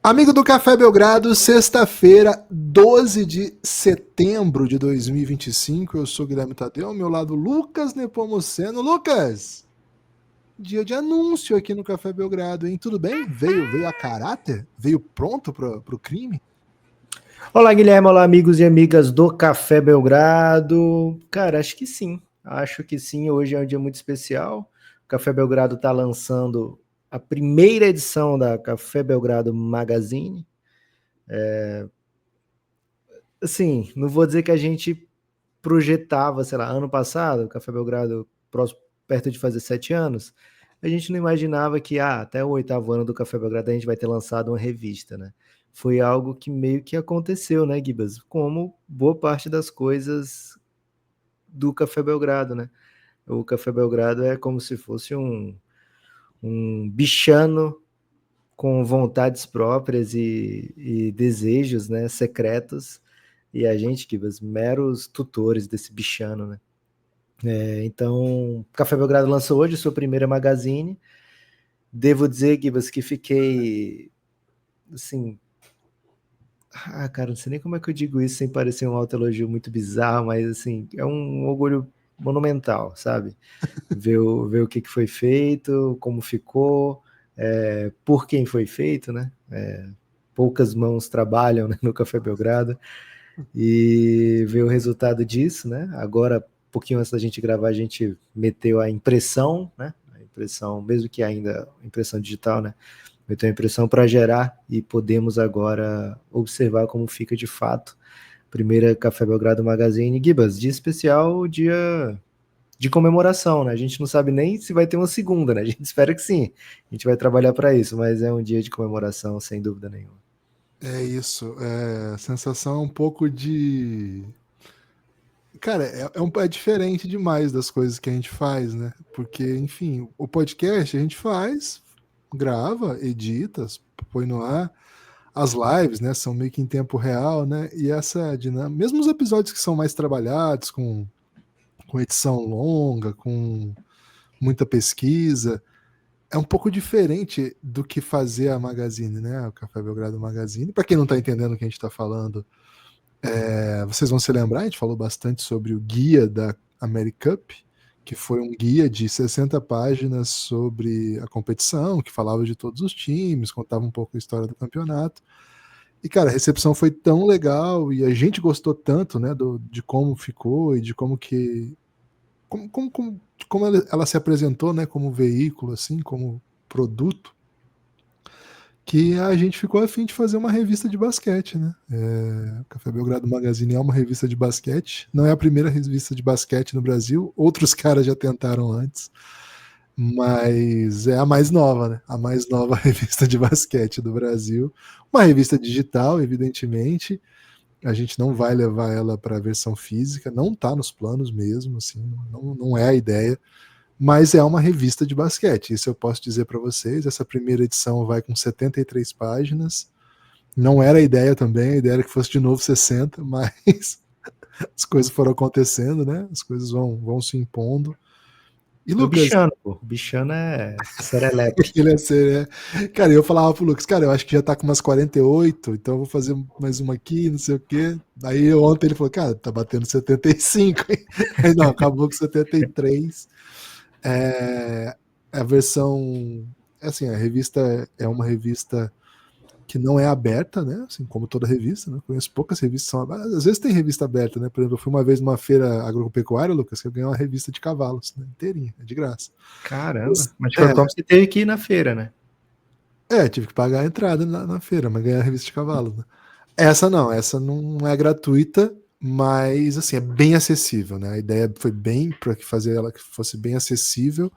Amigo do Café Belgrado, sexta-feira, 12 de setembro de 2025. Eu sou Guilherme Tadeu, ao meu lado Lucas Nepomuceno. Lucas, dia de anúncio aqui no Café Belgrado, hein? Tudo bem? Veio a caráter? Veio pronto pro crime? Olá, Guilherme. Olá, amigos e amigas do Café Belgrado. Cara, acho que sim. Acho que sim. Hoje é um dia muito especial. O Café Belgrado está lançando a primeira edição da Café Belgrado Magazine. Assim, não vou dizer que a gente projetava, sei lá, ano passado, o Café Belgrado perto de fazer 7 anos, a gente não imaginava que até o 8º ano do Café Belgrado a gente vai ter lançado uma revista, né? Foi algo que meio que aconteceu, né, Gibas? Como boa parte das coisas do Café Belgrado, né? O Café Belgrado é como se fosse um bichano com vontades próprias e desejos, né, secretos, e a gente, Gibas, meros tutores desse bichano, né? Então, Café Belgrado lançou hoje sua primeira magazine. Devo dizer, Gibas, que fiquei assim. Cara, não sei nem como é que eu digo isso sem parecer um autoelogio muito bizarro, mas assim, é um orgulho monumental, sabe? Ver o que foi feito, como ficou, por quem foi feito, né? Poucas mãos trabalham, né, no Café Belgrado, e ver o resultado disso, né? Agora, um pouquinho antes da gente gravar, a gente meteu a impressão, né? A impressão, mesmo que ainda impressão digital, né? Meteu a impressão para gerar e podemos agora observar como fica de fato. Primeira Café Belgrado Magazine. Gibas, dia especial, dia de comemoração, né? A gente não sabe nem se vai ter uma segunda, né? A gente espera que sim. A gente vai trabalhar para isso, mas é um dia de comemoração, sem dúvida nenhuma. É isso, sensação um pouco de... Cara, é diferente demais das coisas que a gente faz, né? Porque, enfim, o podcast a gente faz, grava, edita, põe no ar. As lives, né, são meio que em tempo real, né? E essa dinâmica, mesmo os episódios que são mais trabalhados, com edição longa, com muita pesquisa, é um pouco diferente do que fazer a Magazine, né? O Café Belgrado Magazine. Para quem não está entendendo o que a gente está falando, vocês vão se lembrar, a gente falou bastante sobre o guia da AmeriCup, que foi um guia de 60 páginas sobre a competição, que falava de todos os times, contava um pouco a história do campeonato. E, cara, a recepção foi tão legal e a gente gostou tanto, né, de como ficou e de como que... Como ela se apresentou, né, como veículo, assim, como produto, que a gente ficou a fim de fazer uma revista de basquete, né? O Café Belgrado Magazine é uma revista de basquete, não é a primeira revista de basquete no Brasil, outros caras já tentaram antes, mas é a mais nova, né? A mais nova revista de basquete do Brasil. Uma revista digital, evidentemente. A gente não vai levar ela para a versão física, não está nos planos mesmo, assim, não é a ideia. Mas é uma revista de basquete, isso eu posso dizer para vocês. Essa primeira edição vai com 73 páginas. Não era a ideia também, a ideia era que fosse de novo 60, mas as coisas foram acontecendo, né? As coisas vão se impondo. E O Lucas, bichano, pô. O bichano é serelepe. ele é ser, cara, eu falava pro Lucas, cara, eu acho que já tá com umas 48, então eu vou fazer mais uma aqui, não sei o quê. Aí ontem ele falou, cara, tá batendo 75, hein? Aí não, acabou com 73. É, a versão, assim, a revista é uma revista que não é aberta, né? Assim, como toda revista, né? Conheço poucas revistas que são abertas. Às vezes tem revista aberta, né? Por exemplo, eu fui uma vez numa feira agropecuária, Lucas, que eu ganhei uma revista de cavalos, né? Inteirinha, é de graça. Caramba. Mas de É, qualquer forma você teve que ir na feira, né? tive que pagar a entrada na feira, mas ganhei a revista de cavalos, né? Essa não é gratuita, mas assim, é bem acessível, né? A ideia foi bem para fazer ela que fosse bem acessível.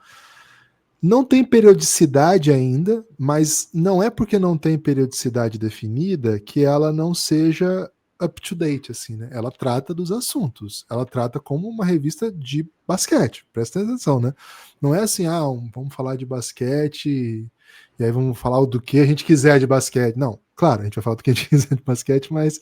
Não tem periodicidade ainda, mas não é porque não tem periodicidade definida que ela não seja up to date, assim, né? Ela trata dos assuntos, ela trata como uma revista de basquete, presta atenção, né? Não é assim, vamos falar de basquete e aí vamos falar do que a gente quiser de basquete. Não, claro, a gente vai falar do que a gente quiser de basquete, mas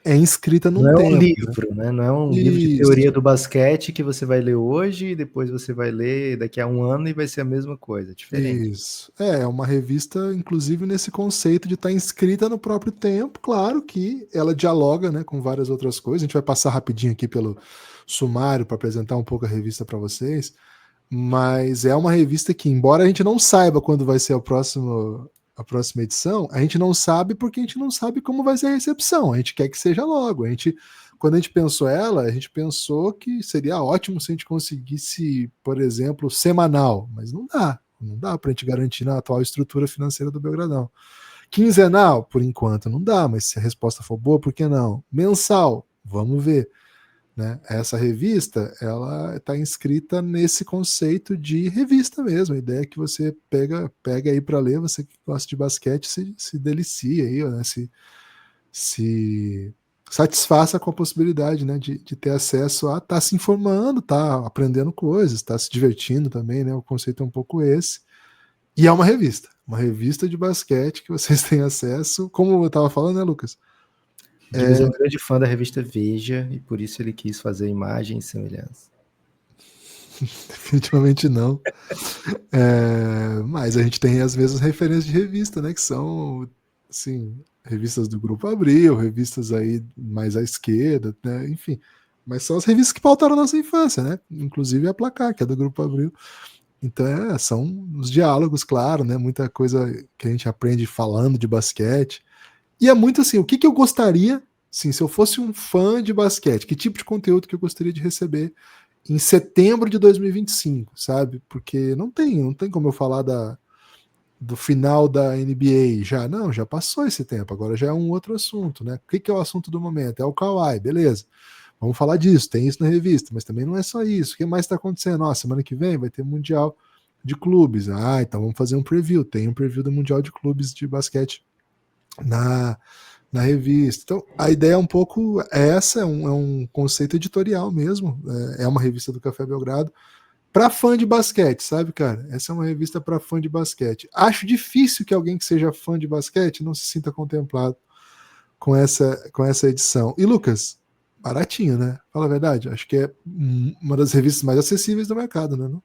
é inscrita Não num é um tempo, né? livro, né? Não é um livro de Isso. teoria do basquete que você vai ler hoje e depois você vai ler daqui a um ano e vai ser a mesma coisa, diferente. Isso. É uma revista, inclusive, nesse conceito de estar inscrita no próprio tempo. Claro que ela dialoga, né, com várias outras coisas. A gente vai passar rapidinho aqui pelo sumário para apresentar um pouco a revista para vocês. Mas é uma revista que, embora a gente não saiba quando vai ser a próxima edição, a gente não sabe porque a gente não sabe como vai ser a recepção. A gente quer que seja logo. Quando a gente pensou ela, a gente pensou que seria ótimo se a gente conseguisse, por exemplo, semanal, mas não dá. Não dá para a gente garantir na atual estrutura financeira do Belgradão. Quinzenal, por enquanto, não dá, mas se a resposta for boa, por que não? Mensal, vamos ver. Né? Essa revista, ela está inscrita nesse conceito de revista mesmo. A ideia é que você pega aí para ler, você que gosta de basquete, se delicia aí, né? Se satisfaça com a possibilidade, né, de ter acesso a estar se informando, tá aprendendo coisas, tá se divertindo também, né? O conceito é um pouco esse. E é uma revista de basquete que vocês têm acesso, como eu estava falando, né, Lucas? Gibbs é um grande fã da revista Veja e por isso ele quis fazer imagem e semelhança. Definitivamente não. Mas a gente tem as mesmas referências de revista, né? Que são, assim, revistas do Grupo Abril, revistas aí mais à esquerda, né? Enfim. Mas são as revistas que pautaram a nossa infância, né? Inclusive a Placar, que é do Grupo Abril. Então, são os diálogos, claro, né? Muita coisa que a gente aprende falando de basquete. E é muito assim, o que eu gostaria, sim, se eu fosse um fã de basquete, que tipo de conteúdo que eu gostaria de receber em setembro de 2025, sabe? Porque não tem como eu falar do final da NBA já. Não, já passou esse tempo, agora já é um outro assunto, né? O que é o assunto do momento? É o Kawhi, beleza. Vamos falar disso, tem isso na revista, mas também não é só isso. O que mais está acontecendo? Ó, semana que vem vai ter Mundial de Clubes. Ah, então vamos fazer um preview. Tem um preview do Mundial de Clubes de basquete na, na revista. Então, a ideia é um pouco essa, é um conceito editorial mesmo. É uma revista do Café Belgrado para fã de basquete, sabe, cara? Essa é uma revista para fã de basquete. Acho difícil que alguém que seja fã de basquete não se sinta contemplado com essa edição. E Lucas, baratinho, né? Fala a verdade. Acho que é uma das revistas mais acessíveis do mercado, né? Não?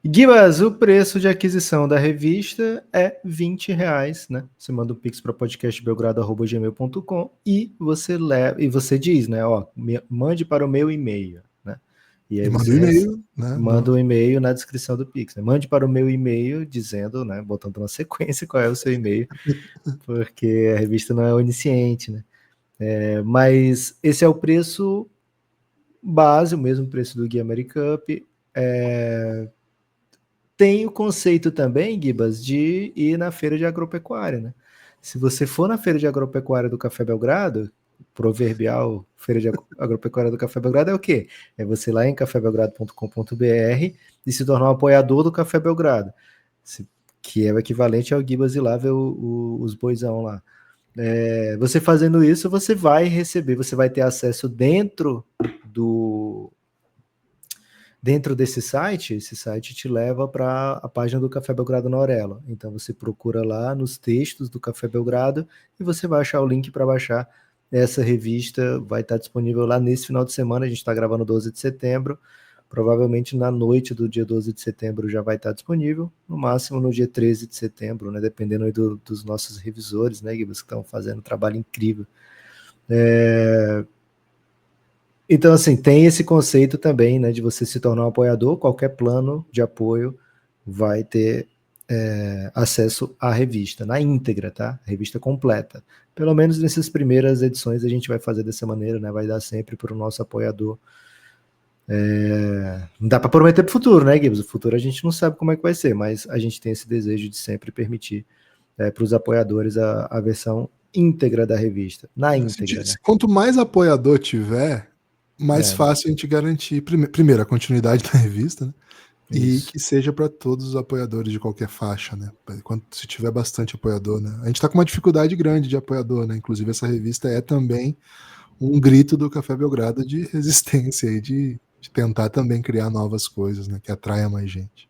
Gibas, o preço de aquisição da revista é R$20, né? Você manda o Pix para podcastbelgrado@gmail.com e você leva e você diz, né? Ó, mande para o meu e-mail, né? E aí E manda um você e-mail, né? manda um e-mail na descrição do Pix, né? Mande para o meu e-mail dizendo, né? Botando uma sequência qual é o seu e-mail, porque a revista não é onisciente, né? Mas esse é o preço base, o mesmo preço do Guia Americup. Tem o conceito também, Gibas, de ir na feira de agropecuária, né? Se você for na feira de agropecuária do Café Belgrado, proverbial feira de agropecuária do Café Belgrado é o quê? É você ir lá em cafébelgrado.com.br e se tornar um apoiador do Café Belgrado, que é o equivalente ao Gibas ir lá ver os boizão lá. Você fazendo isso, você vai receber, você vai ter acesso dentro desse site. Esse site te leva para a página do Café Belgrado na Aurelo. Então você procura lá nos textos do Café Belgrado e você vai achar o link para baixar essa revista. Vai estar disponível lá nesse final de semana. A gente está gravando 12 de setembro. Provavelmente na noite do dia 12 de setembro já vai estar disponível. No máximo no dia 13 de setembro, né? Dependendo aí dos nossos revisores, né, Guilherme, que estão fazendo um trabalho incrível. Então, assim, tem esse conceito também, né, de você se tornar um apoiador. Qualquer plano de apoio vai ter acesso à revista, na íntegra, tá? A revista completa. Pelo menos nessas primeiras edições a gente vai fazer dessa maneira, né? Vai dar sempre para o nosso apoiador. Não dá para prometer para o futuro, né, Gibbs? O futuro a gente não sabe como é que vai ser, mas a gente tem esse desejo de sempre permitir para os apoiadores a versão íntegra da revista, na íntegra, né? Quanto mais apoiador tiver, mais fácil a gente garantir, primeiro, a continuidade da revista, né? E Isso. que seja para todos os apoiadores de qualquer faixa, né? Se tiver bastante apoiador, né? A gente está com uma dificuldade grande de apoiador, né? Inclusive, essa revista é também um grito do Café Belgrado de resistência e de tentar também criar novas coisas, né? Que atraia mais gente.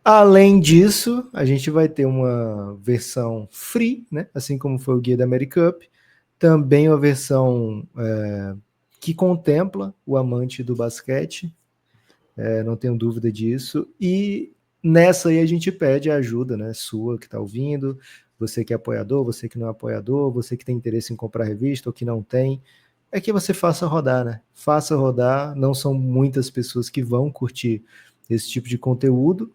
Além disso, a gente vai ter uma versão free, né? Assim como foi o guia da Americup, também uma versão que contempla o amante do basquete, não tenho dúvida disso, e nessa aí a gente pede a ajuda, né, sua que está ouvindo, você que é apoiador, você que não é apoiador, você que tem interesse em comprar revista ou que não tem, é que você faça rodar, né? Faça rodar, não são muitas pessoas que vão curtir esse tipo de conteúdo,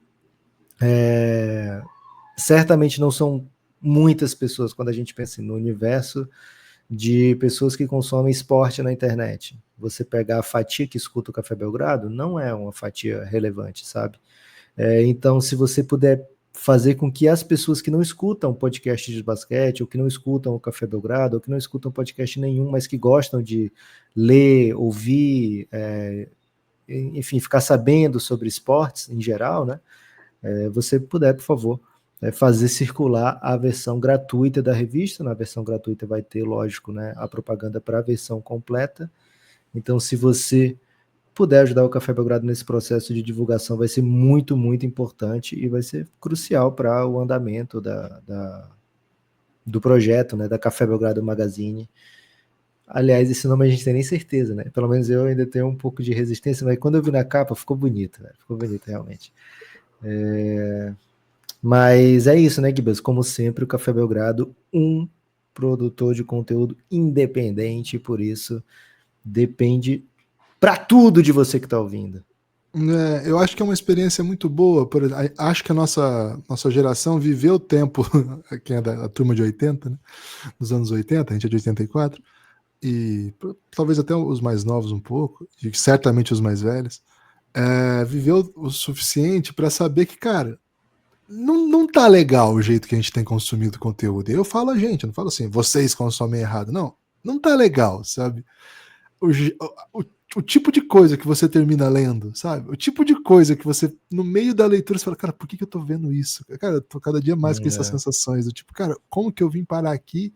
certamente não são muitas pessoas quando a gente pensa no universo de pessoas que consomem esporte na internet. Você pegar a fatia que escuta o Café Belgrado, não é uma fatia relevante, sabe? Então, se você puder fazer com que as pessoas que não escutam podcast de basquete, ou que não escutam o Café Belgrado, ou que não escutam podcast nenhum, mas que gostam de ler, ouvir, enfim, ficar sabendo sobre esportes em geral, né? Você puder, por favor, fazer circular a versão gratuita da revista. Na versão gratuita vai ter, lógico, né, a propaganda para a versão completa. Então, se você puder ajudar o Café Belgrado nesse processo de divulgação, vai ser muito, muito importante e vai ser crucial para o andamento do projeto, né, da Café Belgrado Magazine. Aliás, esse nome a gente tem nem certeza, né? Pelo menos eu ainda tenho um pouco de resistência, mas quando eu vi na capa, ficou bonito, né? Ficou bonito, realmente. Mas é isso, né, Gibas? Como sempre, o Café Belgrado, um produtor de conteúdo independente, e por isso depende para tudo de você que está ouvindo. Eu acho que é uma experiência muito boa. Acho que a nossa geração viveu o tempo, quem é da turma de 80, né? Dos anos 80, a gente é de 84, e talvez até os mais novos um pouco, e certamente os mais velhos, viveu o suficiente para saber que, cara, não tá legal o jeito que a gente tem consumido conteúdo. E eu falo a gente, eu não falo assim, vocês consomem errado. Não tá legal, sabe? O tipo de coisa que você termina lendo, sabe? O tipo de coisa que você, no meio da leitura, você fala, cara, por que eu tô vendo isso? Cara, eu tô cada dia mais com essas sensações, do tipo, cara, como que eu vim parar aqui?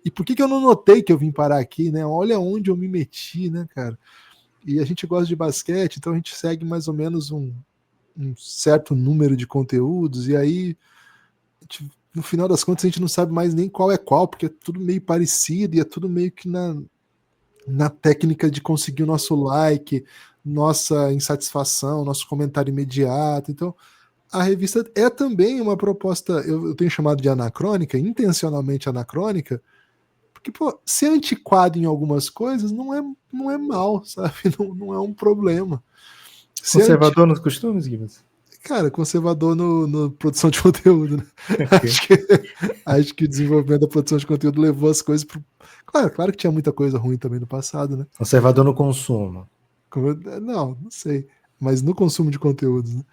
E por que eu não notei que eu vim parar aqui, né? Olha onde eu me meti, né, cara? E a gente gosta de basquete, então a gente segue mais ou menos um certo número de conteúdos, e aí no final das contas a gente não sabe mais nem qual é qual, porque é tudo meio parecido e é tudo meio que na técnica de conseguir o nosso like, nossa insatisfação, nosso comentário imediato. Então a revista é também uma proposta, eu tenho chamado de anacrônica, intencionalmente anacrônica, porque, pô, ser antiquado em algumas coisas não é mal, sabe? Não é um problema. Conservador nos costumes, Guilherme? Cara, conservador no produção de conteúdo, né? Okay. Acho que o desenvolvimento da produção de conteúdo levou as coisas pro... Claro que tinha muita coisa ruim também no passado, né? Conservador no consumo. Não sei. Mas no consumo de conteúdos, né?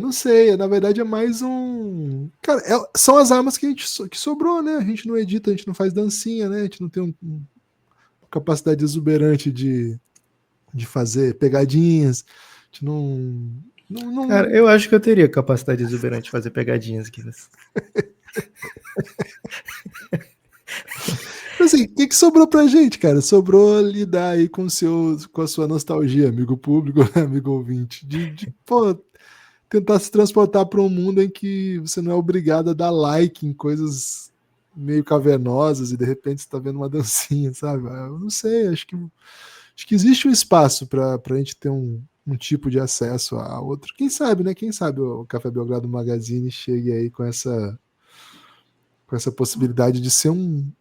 Não sei, na verdade é mais um... Cara, são as armas que sobrou, né? A gente não edita, a gente não faz dancinha, né? A gente não tem uma capacidade exuberante de fazer pegadinhas, a gente não... Cara, eu acho que eu teria capacidade exuberante de fazer pegadinhas aqui. Assim, o que sobrou pra gente, cara? Sobrou lidar aí com a sua nostalgia, amigo público, amigo ouvinte, de pô, tentar se transportar para um mundo em que você não é obrigado a dar like em coisas meio cavernosas e de repente você tá vendo uma dancinha, sabe? Eu não sei, acho que existe um espaço para a gente ter um tipo de acesso a outro. Quem sabe, né? Quem sabe o Café Belgrado Magazine chegue aí com essa possibilidade de ser um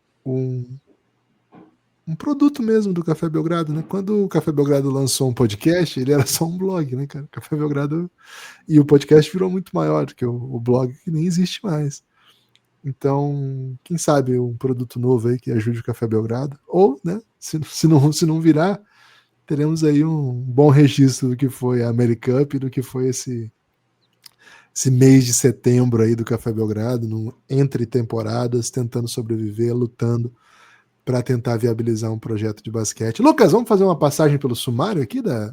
produto mesmo do Café Belgrado, né? Quando o Café Belgrado lançou um podcast, ele era só um blog, né, cara? Café Belgrado... E o podcast virou muito maior do que o blog, que nem existe mais. Então, quem sabe um produto novo aí que ajude o Café Belgrado. Ou, né, se não virar, teremos aí um bom registro do que foi a AmeriCup, do que foi esse mês de setembro aí do Café Belgrado, entre temporadas, tentando sobreviver, lutando para tentar viabilizar um projeto de basquete. Lucas, vamos fazer uma passagem pelo sumário aqui da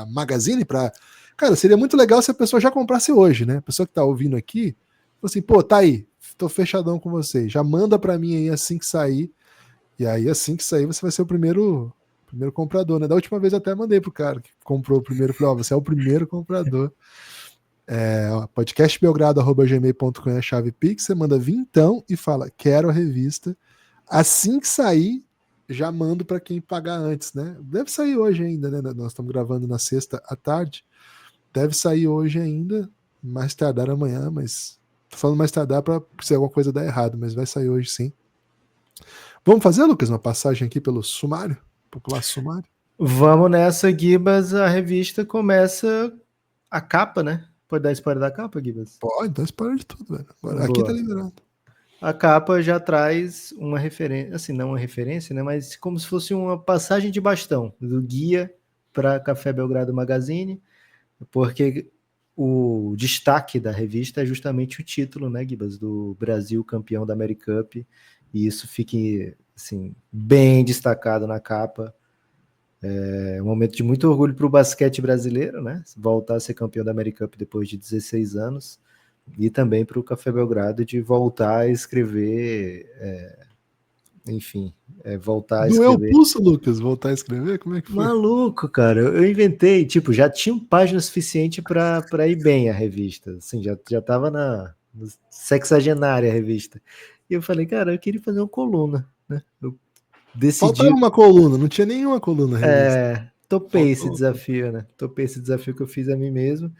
Magazine para... Cara, seria muito legal se a pessoa já comprasse hoje, né? A pessoa que tá ouvindo aqui, assim, pô, tá aí, tô fechadão com vocês, já manda para mim aí assim que sair, e aí assim que sair você vai ser o primeiro comprador, né? Da última vez até mandei pro cara que comprou o primeiro, falei, ó, você é o primeiro comprador. Podcastbelgrado@gmail.com é a chave Pix, você manda vintão e fala, quero a revista. Assim que sair, já mando para quem pagar antes, né? Deve sair hoje ainda, né? Nós estamos gravando na sexta à tarde. Deve sair hoje ainda, mais tardar amanhã, mas tô falando mais tardar para se alguma coisa dar errado, mas vai sair hoje sim. Vamos fazer, Lucas, uma passagem aqui pelo sumário? Popular sumário? Vamos nessa, Gibas. A revista começa a capa, né? Pode dar spoiler da capa, Gibas? Pode, então spoiler de tudo, velho. Agora, aqui tá Boa. liberado. A capa já traz uma referência, assim, não uma referência, né? Mas como se fosse uma passagem de bastão do guia para Café Belgrado Magazine, porque o destaque da revista é justamente o título, né, Gibas, do Brasil campeão da Americup, e isso fica, assim, bem destacado na capa. É um momento de muito orgulho para o basquete brasileiro, né? Voltar a ser campeão da Americup depois de 16 anos. E também para o Café Belgrado de voltar a escrever, enfim, voltar a Doeu o escrever. pulso, Lucas, voltar a escrever? Como é que foi? Maluco, cara, eu inventei, tipo, já tinha página suficiente para ir bem a revista, assim, já tava na sexagenária a revista. E eu falei, cara, eu queria fazer uma coluna, né? Eu Faltava decidi, uma coluna, não tinha nenhuma coluna na revista. topei esse Faltou. desafio, né? Topei esse desafio que eu fiz a mim mesmo.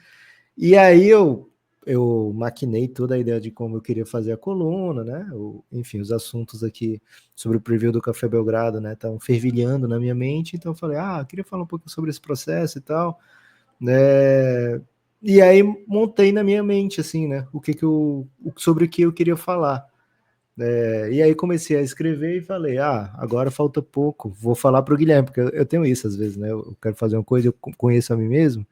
E aí eu maquinei toda a ideia de como eu queria fazer a coluna, né? Enfim, os assuntos aqui sobre o preview do Café Belgrado, né? Estão fervilhando na minha mente, então eu falei, eu queria falar um pouco sobre esse processo e tal, né? E aí montei na minha mente, assim, né? Sobre o que eu queria falar. E aí comecei a escrever e falei, agora falta pouco, vou falar para o Guilherme, porque eu tenho isso às vezes, né? Eu quero fazer uma coisa, eu conheço a mim mesmo,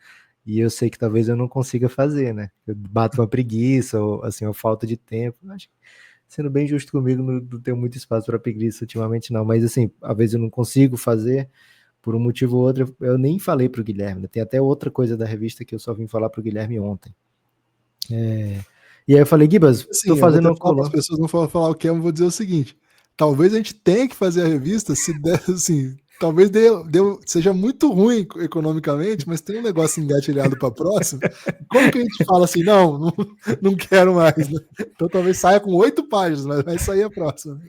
e eu sei que talvez eu não consiga fazer, né? Eu bato uma preguiça, ou assim, uma falta de tempo. Acho que, sendo bem justo comigo, não tenho muito espaço para preguiça ultimamente, não. Mas assim, às vezes eu não consigo fazer, por um motivo ou outro, eu nem falei para o Guilherme. Né? Tem até outra coisa da revista que eu só vim falar para o Guilherme ontem. E aí eu falei, Gibas, tô Assim, eu vou fazendo até uma falar para as coluna. pessoas, não falar o que eu vou dizer o seguinte: talvez a gente tenha que fazer a revista se der, assim, talvez seja muito ruim economicamente, mas tem um negócio engatilhado para a próxima. Como que a gente fala assim, não quero mais, né? Então talvez saia com 8 páginas, mas vai sair a próxima.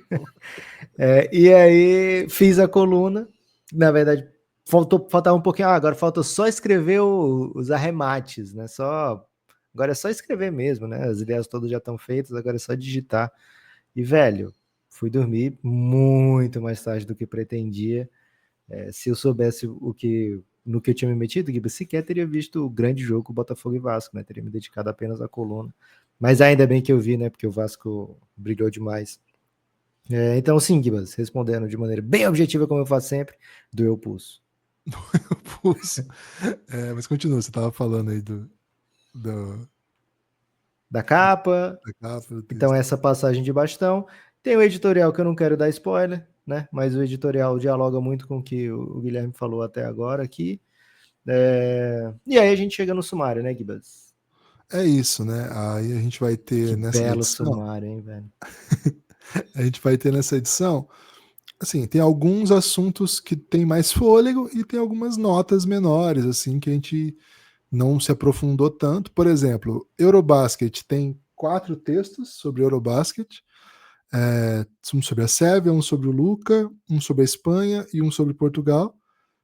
E aí fiz a coluna. Na verdade, faltava um pouquinho. Agora falta só escrever os arremates, né? Agora é só escrever mesmo, né? As ideias todas já estão feitas, agora é só digitar. E, velho, fui dormir muito mais tarde do que pretendia. Se eu soubesse no que eu tinha me metido, Guiba, sequer teria visto o grande jogo com o Botafogo e Vasco, né? Teria me dedicado apenas à coluna. Mas ainda bem que eu vi, né? Porque o Vasco brilhou demais. Então, sim, Gibas, respondendo de maneira bem objetiva, como eu faço sempre, doeu o pulso. Pulso. Mas continua, você estava falando aí do, Da capa, da capa, do então texto. essa passagem de bastão. Tem o editorial que eu não quero dar spoiler, né? Mas o editorial dialoga muito com o que o Guilherme falou até agora aqui. E aí a gente chega no sumário, né, Gibas? É isso, né? Aí a gente vai Que ter nessa belo edição, sumário, hein, velho? a gente vai ter nessa edição, assim, tem alguns assuntos que tem mais fôlego e tem algumas notas menores, assim, que a gente não se aprofundou tanto. Por exemplo, Eurobasket tem 4 textos sobre Eurobasket, um sobre a Sérvia, um sobre o Luca, um sobre a Espanha e um sobre Portugal.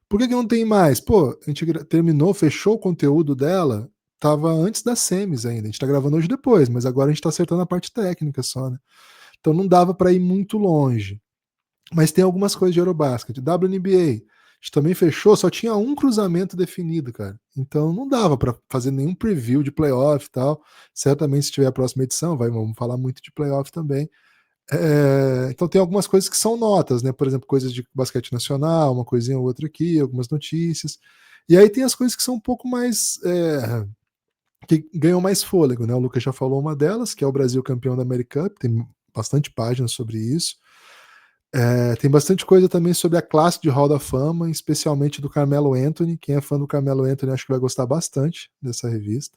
Por que não tem mais? Pô, a gente terminou, fechou o conteúdo dela, tava antes das semis ainda. A gente tá gravando hoje depois, mas agora a gente tá acertando a parte técnica só, né? Então não dava para ir muito longe. Mas tem algumas coisas de Eurobasket. WNBA, a gente também fechou, só tinha um cruzamento definido, cara. Então não dava para fazer nenhum preview de playoff e tal. Certamente, se tiver a próxima edição, vamos falar muito de playoff também. Então tem algumas coisas que são notas, né? Por exemplo, coisas de basquete nacional, uma coisinha ou outra aqui, algumas notícias. E aí tem as coisas que são um pouco mais. Que ganham mais fôlego, né? O Lucas já falou uma delas, que é o Brasil campeão da Americup, tem bastante páginas sobre isso. Tem bastante coisa também sobre a classe de Hall da Fama, especialmente do Carmelo Anthony. Quem é fã do Carmelo Anthony acho que vai gostar bastante dessa revista.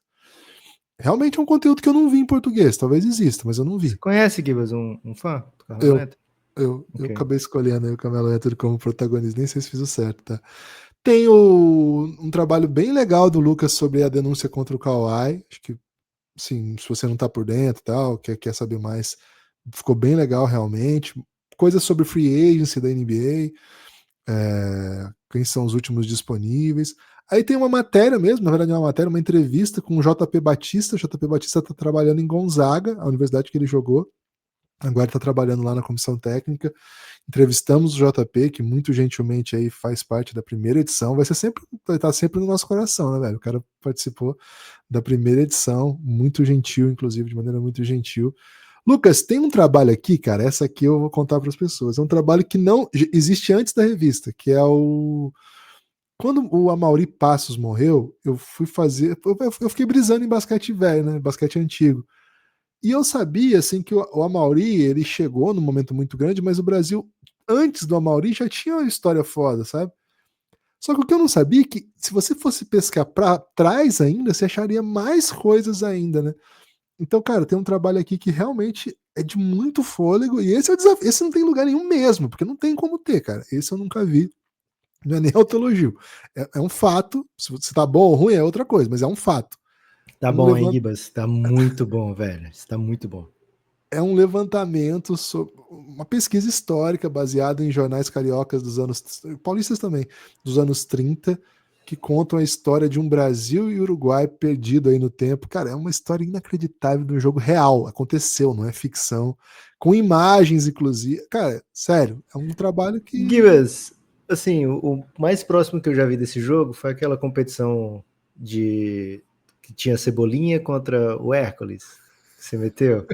Realmente é um conteúdo que eu não vi em português, talvez exista, mas eu não Você vi. conhece, Gibas, um fã do Carmelo Eu, Anthony? eu Ok. acabei escolhendo aí o Carmelo Anthony como protagonista, nem sei se fiz o certo, tá? Tem um trabalho bem legal do Lucas sobre a denúncia contra o Kawhi. Acho que, sim, se você não tá por dentro e tal, quer saber mais, ficou bem legal realmente. coisa sobre free agency da NBA, quem são os últimos disponíveis. Aí tem uma matéria mesmo, na verdade é uma matéria, uma entrevista com o JP Batista. O JP Batista está trabalhando em Gonzaga, a universidade que ele jogou. Agora está trabalhando lá na comissão técnica. Entrevistamos o JP, que muito gentilmente aí faz parte da primeira edição. Vai estar sempre no nosso coração, né, velho? O cara participou da primeira edição, muito gentil, inclusive, de maneira muito gentil. Lucas, tem um trabalho aqui, cara, essa aqui eu vou contar para as pessoas. É um trabalho que não existe antes da revista, que é o... Quando o Amaury Passos morreu, eu fui fazer... Eu fiquei brisando em basquete velho, né? Basquete antigo. E eu sabia, assim, que o Amaury, ele chegou num momento muito grande, mas o Brasil, antes do Amaury, já tinha uma história foda, sabe? Só que o que eu não sabia é que, se você fosse pescar pra trás ainda, você acharia mais coisas ainda, né? Então, cara, tem um trabalho aqui que realmente é de muito fôlego, e esse é o desafio. Esse não tem lugar nenhum mesmo, porque não tem como ter, cara. Esse eu nunca vi. Não é nem autoelogio. É um fato. Se tá bom ou ruim é outra coisa, mas é um fato. Tá bom, hein, Gibas? Tá muito bom, velho. Tá muito bom. É um levantamento, uma pesquisa histórica baseada em jornais cariocas dos anos... paulistas também, dos anos 30, que contam a história de um Brasil e Uruguai perdido aí no tempo. Cara, é uma história inacreditável de um jogo real. Aconteceu, não é ficção. Com imagens, inclusive. Cara, sério, é um trabalho que... Gibas, assim, o mais próximo que eu já vi desse jogo foi aquela competição que tinha Cebolinha contra o Hércules, que você meteu.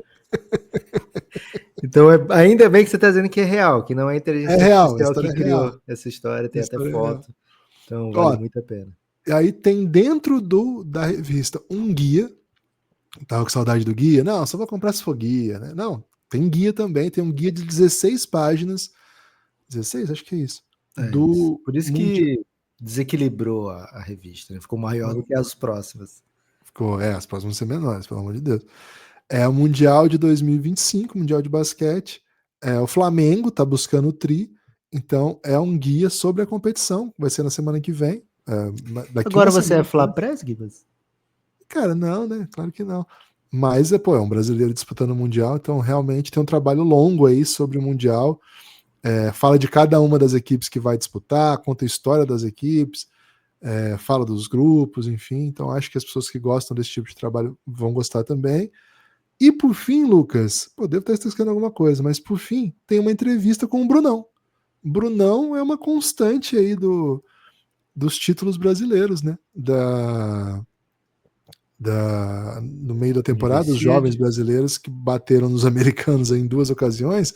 Então, ainda bem que você está dizendo que é real, que não é a inteligência artificial que criou essa história, tem até foto. Então, vale muito a pena. E aí tem dentro da revista um guia. Tava com saudade do guia? Não, só vou comprar se for guia, né? Não, tem guia também, tem um guia de 16 páginas. 16? Acho que é isso. Isso. Por isso que desequilibrou a revista, né? Ficou maior do que as próximas. As próximas vão ser menores, pelo amor de Deus. É o Mundial de 2025, Mundial de Basquete. O Flamengo tá buscando o tri, então é um guia sobre a competição. Vai ser na semana que vem. Agora você é Fla-Press, Gibas? Cara, não, né? Claro que não. Mas é um brasileiro disputando o Mundial, então realmente tem um trabalho longo aí sobre o Mundial. Fala de cada uma das equipes que vai disputar, conta a história das equipes, fala dos grupos, enfim. Então acho que as pessoas que gostam desse tipo de trabalho vão gostar também. E por fim, Lucas, devo estar esquecendo alguma coisa, mas por fim, tem uma entrevista com o Brunão. Brunão é uma constante aí dos títulos brasileiros, né? No meio da temporada, os jovens brasileiros que bateram nos americanos em 2 ocasiões,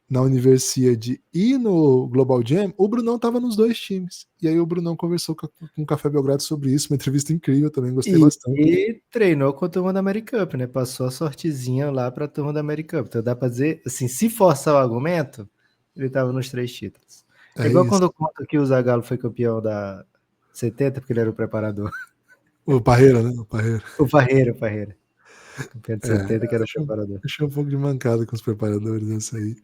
na Universiade e no Global Jam. O Brunão estava nos 2 times. E aí o Brunão conversou com o Café Belgrado sobre isso, uma entrevista incrível também, gostei bastante. E treinou com a turma da AmeriCup, né? Passou a sortezinha lá para a turma da AmeriCup. Então dá para dizer, assim, se forçar o argumento, ele estava nos 3 títulos. É igual isso. Quando eu conto que o Zagallo foi campeão da 70, porque ele era o preparador. O Parreira, né? O Parreira. Campeão de 70, que era o preparador. Achei um pouco de mancada com os preparadores nessa aí.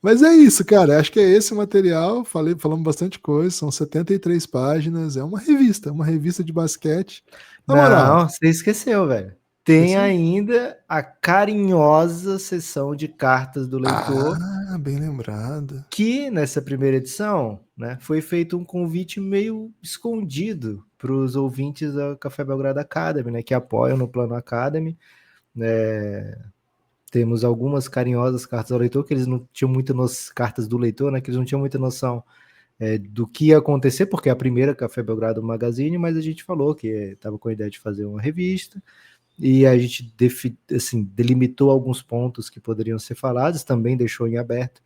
Mas é isso, cara. Acho que é esse o material. Falamos bastante coisa. São 73 páginas. É uma revista de basquete. Não, você esqueceu, velho. Tem ainda a carinhosa sessão de cartas do leitor. Ah, bem lembrado. Que nessa primeira edição, né, foi feito um convite meio escondido para os ouvintes da Café Belgrado Academy, né, que apoiam no Plano Academy. Temos algumas carinhosas cartas ao leitor, que eles não tinham muita cartas do leitor, né, que eles não tinham muita noção do que ia acontecer, porque é a primeira Café Belgrado Magazine, mas a gente falou que estava com a ideia de fazer uma revista, e a gente delimitou alguns pontos que poderiam ser falados, também deixou em aberto,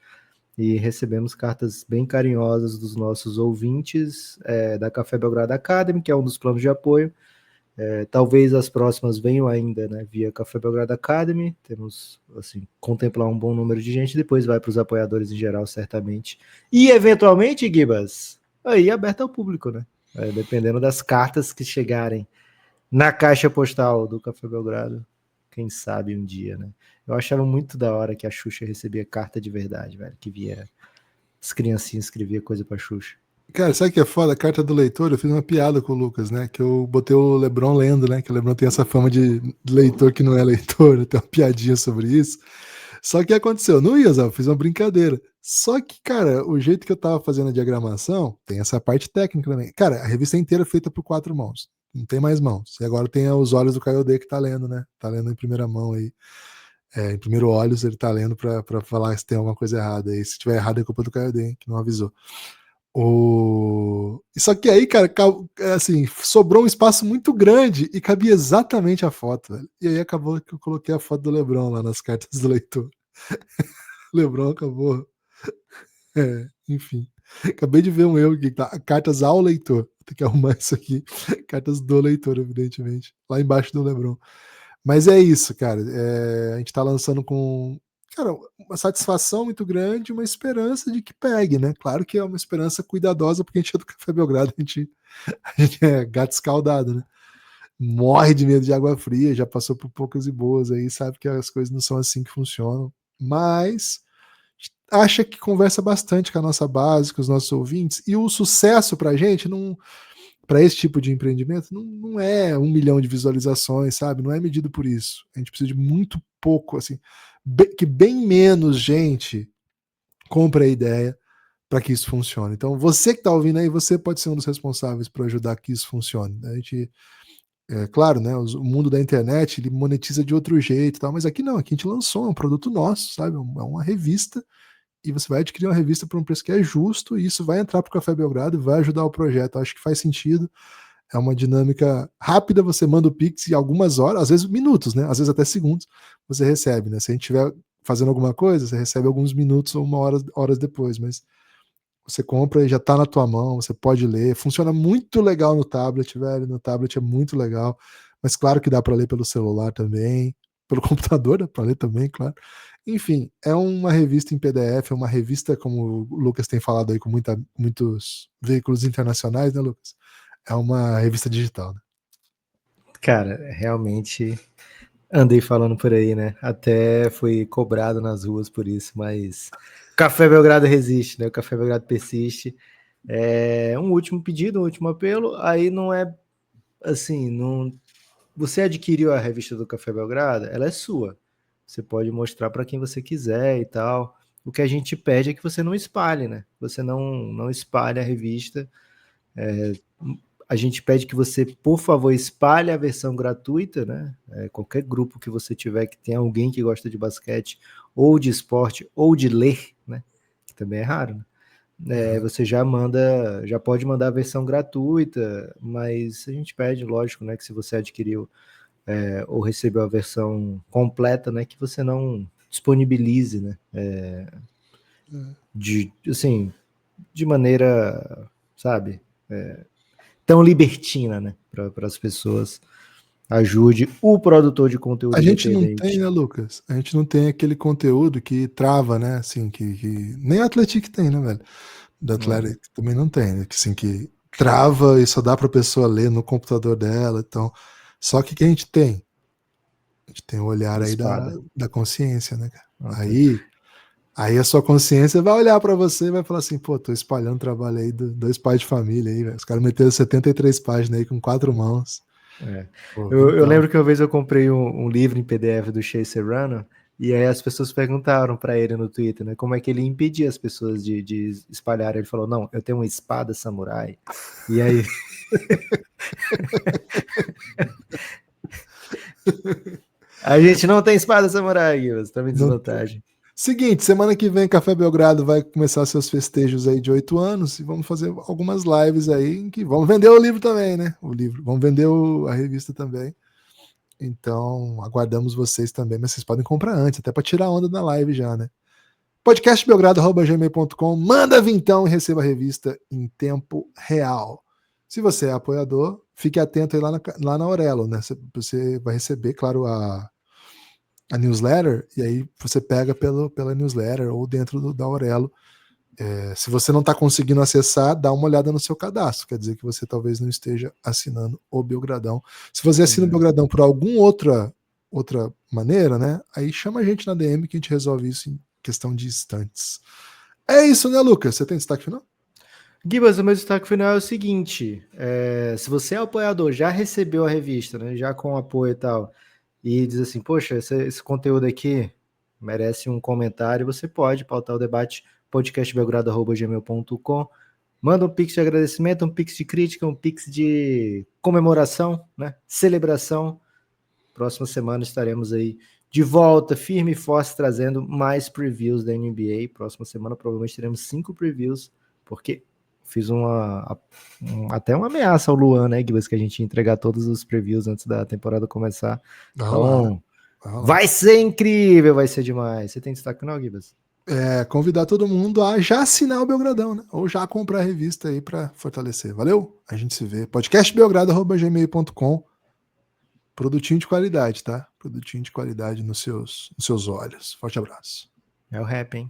e recebemos cartas bem carinhosas dos nossos ouvintes da Café Belgrado Academy, que é um dos planos de apoio. Talvez as próximas venham ainda, né, via Café Belgrado Academy. Temos, assim, contemplar um bom número de gente, depois vai para os apoiadores em geral, certamente. E, eventualmente, Gibas, aí aberto ao público, né? Dependendo das cartas que chegarem na caixa postal do Café Belgrado, quem sabe um dia, né? Eu achava muito da hora que a Xuxa recebia carta de verdade, velho, que via as criancinhas escrevia coisa pra Xuxa. Cara, sabe o que é foda? A carta do leitor, eu fiz uma piada com o Lucas, né? Que eu botei o LeBron lendo, né? Que o LeBron tem essa fama de leitor que não é leitor, né? Tem uma piadinha sobre isso. Só que aconteceu, não ia, Zé, eu fiz uma brincadeira. Só que, cara, o jeito que eu tava fazendo a diagramação, tem essa parte técnica também. Cara, a revista é inteira feita por 4 mãos. Não tem mais mãos. E agora tem os olhos do Kayode que tá lendo, né? Tá lendo em primeira mão aí. Em primeiro olhos, ele tá lendo pra falar se tem alguma coisa errada aí. Se tiver errado, é culpa do Kayode, hein, que não avisou. Só que aí, cara, assim, sobrou um espaço muito grande e cabia exatamente a foto, velho. E aí acabou que eu coloquei a foto do LeBron lá nas cartas do leitor. LeBron acabou. Enfim. Acabei de ver um erro aqui, tá? Cartas ao leitor. Tem que arrumar isso aqui. Cartas do leitor, evidentemente. Lá embaixo do LeBron. Mas é isso, cara. A gente tá lançando com, cara, uma satisfação muito grande, uma esperança de que pegue, né? Claro que é uma esperança cuidadosa, porque a gente é do Café Belgrado, a gente é gato escaldado, né? Morre de medo de água fria, já passou por poucas e boas aí, sabe que as coisas não são assim que funcionam. Mas acha que conversa bastante com a nossa base, com os nossos ouvintes, e o sucesso pra gente não. Para esse tipo de empreendimento, não é 1 milhão de visualizações, sabe? Não é medido por isso. A gente precisa de muito pouco, assim, que bem menos gente compre a ideia para que isso funcione. Então, você que está ouvindo aí, você pode ser um dos responsáveis para ajudar que isso funcione. A gente, claro, né? O mundo da internet ele monetiza de outro jeito, tal, mas aqui não. Aqui a gente lançou um produto nosso, sabe? É uma revista e você vai adquirir uma revista por um preço que é justo e isso vai entrar para o Café Belgrado e vai ajudar o projeto. Eu acho que faz sentido. É uma dinâmica rápida, você manda o Pix e algumas horas, às vezes minutos, né? Às vezes até segundos, você recebe, né? Se a gente estiver fazendo alguma coisa, você recebe alguns minutos ou horas depois, mas você compra e já está na tua mão, você pode ler. Funciona muito legal no tablet, velho. No tablet é muito legal. Mas claro que dá para ler pelo celular também, pelo computador dá para ler também, claro. Enfim, é uma revista em PDF, é uma revista, como o Lucas tem falado aí, com muitos veículos internacionais, né, Lucas? É uma revista digital, né? Cara, realmente andei falando por aí, né? Até fui cobrado nas ruas por isso, mas o Café Belgrado resiste, né? O Café Belgrado persiste. Um último pedido, um último apelo, aí não é assim, não. Você adquiriu a revista do Café Belgrado, ela é sua. Você pode mostrar para quem você quiser e tal. O que a gente pede é que você não espalhe, né? Você não espalhe a revista. A gente pede que você, por favor, espalhe a versão gratuita, né? Qualquer grupo que você tiver que tem alguém que gosta de basquete, ou de esporte, ou de ler, né? Que também é raro, né? Você já pode mandar a versão gratuita, mas a gente pede, lógico, né, que se você adquiriu ou recebeu a versão completa, né, que você não disponibilize, né, assim, de maneira, sabe, tão libertina, né, para as pessoas. Ajude o produtor de conteúdo A gente não tem, independente. né, Lucas? A gente não tem aquele conteúdo que trava, né? Assim, que nem a Atlético tem, né, velho? Da Atlético também não tem, né? Que, assim, que trava e só dá pra pessoa ler no computador dela. Então, só que a gente tem? A gente tem o olhar aí Espada. da consciência, né, cara? Okay. Aí a sua consciência vai olhar pra você e vai falar assim, pô, tô espalhando trabalho aí do 2 pais de família aí, velho. Os caras meteram 73 páginas aí com 4 mãos. Pô, Eu então. lembro que uma vez eu comprei um livro em PDF do Shea Serrano, e aí as pessoas perguntaram para ele no Twitter, né, como é que ele impedia as pessoas de espalhar. Ele falou, não, eu tenho uma espada samurai. E aí... A gente não tem espada samurai, Gui, você tá em Não. desvantagem. Seguinte, semana que vem Café Belgrado vai começar seus festejos aí de 8 anos e vamos fazer algumas lives aí em que vamos vender o livro também, né? O livro, vamos vender a revista também. Então, aguardamos vocês também, mas vocês podem comprar antes, até para tirar onda na live já, né? podcastbelgrado@gmail.com, manda vintão e receba a revista em tempo real. Se você é apoiador, fique atento aí lá na Aurelo, né? Você vai receber, claro, a newsletter, e aí você pega pela newsletter ou dentro da Aurelo. Se você não está conseguindo acessar, dá uma olhada no seu cadastro, quer dizer que você talvez não esteja assinando o Belgradão. Se você assina o Belgradão por alguma outra maneira, né? Aí chama a gente na DM que a gente resolve isso em questão de instantes. É isso, né, Lucas? Você tem destaque final? Gibas, o meu destaque final é o seguinte: se você é apoiador, já recebeu a revista, né, já com apoio e tal, e diz assim, poxa, esse conteúdo aqui merece um comentário, você pode pautar o debate, podcastbelgrado@gmail.com. Manda um pix de agradecimento, um pix de crítica, um pix de comemoração, né? Celebração. Próxima semana estaremos aí de volta, firme e forte, trazendo mais previews da NBA. Próxima semana provavelmente teremos 5 previews, porque fiz até uma ameaça ao Luan, né, Gibas, que a gente ia entregar todos os previews antes da temporada começar. Então, vai ser incrível, vai ser demais. Você tem destaque não, Gibas? Convidar todo mundo a já assinar o Belgradão, né? Ou já comprar a revista aí para fortalecer. Valeu? A gente se vê. podcastbelgrado@gmail.com. Produtinho de qualidade, tá? Produtinho de qualidade nos seus olhos. Forte abraço. É o rap, hein?